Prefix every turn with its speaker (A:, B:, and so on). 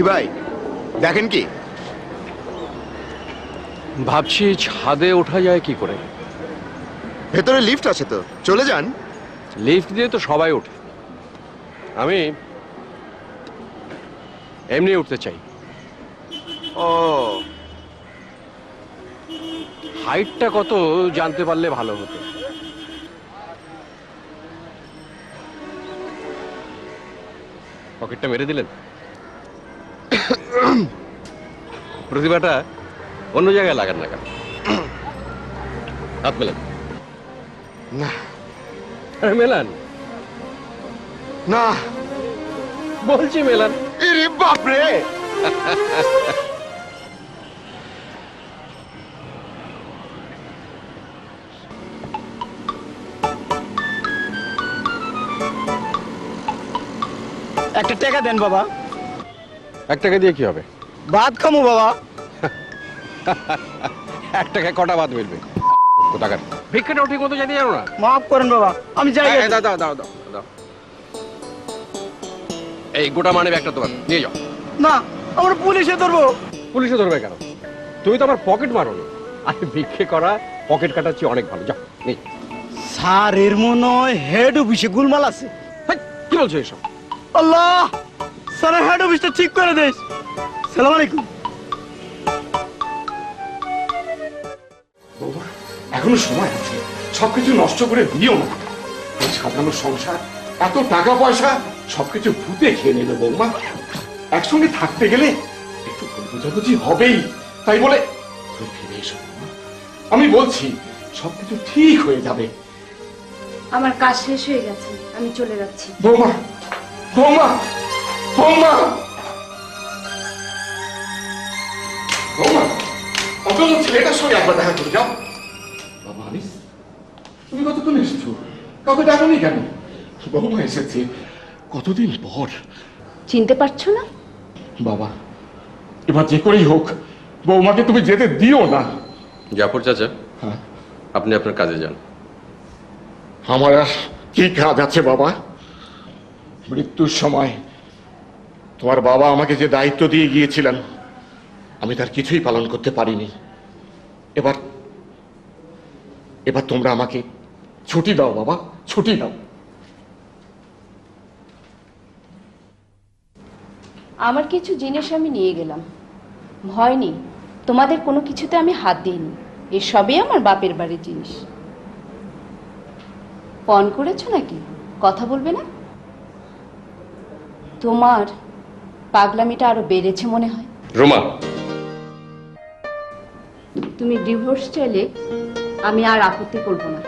A: কি ভাই দেখেন কি?
B: ভাবছি ছাদে ওঠা যায় কি করে।
A: ভেতরে লিফট আছে তো, চলে যান।
B: লিফট দিয়ে তো সবাই ওঠে, আমি এমনি উঠতে চাই।
A: ও,
B: হাইটটা কত জানতে পারলে ভালো হতো। পকেটটা মেরে দিলেন। প্রতিভাটা অন্য জায়গায় লাগান না কেন? হাত মেলান।
A: না
B: মেলান,
A: না,
B: বলছি মেলান।
A: এরে বাপরে!
C: একটা টাকা দেন বাবা।
B: 1 টাকা দিয়ে কি হবে?
C: ভাত খামু বাবা।
B: 1 টাকায় কটা ভাত মিলবে? কোথাকার ভিক্ষাটাও ঠিক মতো যেতে জানো না।
C: মাফ করেন বাবা, আমি যাই।
B: দাও দাও দাও দাও দাও। এই গোটা মানে একটা তোমার নিয়ে যাও।
C: না, আমরা পুলিশে ধরবো।
B: পুলিশে ধরবে কেন? তুমি তো আমার পকেট মারোনি। আর ভিক্ষে করা পকেট কাটাচ্ছি অনেক ভালো। যাও নেই।
C: স্যার, এর মনে হয় হেড অফিসে গুলমাল আছে।
B: কি বলছো এসব?
C: আল্লাহ, স্যার হেড অফিসটা ঠিক করে দেস। সালাম আলাইকুম।
D: বৌমা, এখনো সময় আছে, সবকিছু নষ্ট করে দিও না। এই সাধারণ সংসার, এত টাকা পয়সা সবকিছু ভূতে খেয়ে নেবে বৌমা। একসঙ্গে থাকতে গেলে একটু ভুল বোঝাবুঝি হবেই, তাই বলে তুমি ফিরে এসো বৌমা। আমি বলছি সবকিছু ঠিক হয়ে যাবে।
E: আমার কাজ শেষ হয়ে গেছে, আমি চলে যাচ্ছি।
D: বৌমা, বৌমা, বৌমা, বৌমা, অন্তত ছেলেটার সঙ্গে একবার দেখা করে যাও। বাবা আনিস, তুমি কতক্ষণ এসেছো? কাউকে ডাকোনি কেন? বৌমা এসেছে কতদিন পর।
E: চিনতে পারছো না?
D: বাবা, এবার যে করেই হোক বৌমাকে তুমি যেতে দিও না।
B: জাফর চাচা,
D: হ্যাঁ,
B: আপনি আপনার কাজে যান।
D: আমার আর কি কাজ আছে বাবা? মৃত্যুর সময় তোমার বাবা আমাকে যে দায়িত্ব দিয়ে গিয়েছিলেন, আমি তার কিছুই পালন করতে পারিনি। এবার এবার তোমরা আমাকে ছুটি দাও বাবা, ছুটি দাও।
E: আমার কিছু জিনিস আমি নিয়ে গেলাম, ভয় নেই, তোমাদের কোনো কিছুতে আমি হাত দিইনি। এসবই আমার বাপের বাড়ির জিনিস। ফোন করেছো নাকি? কথা বলবে না? তোমার পাগলামিটা আরো বেড়েছে মনে হয়।
B: রোমা,
E: তুমি ডিভোর্স চাইলে আমি আর আপত্তি করব না।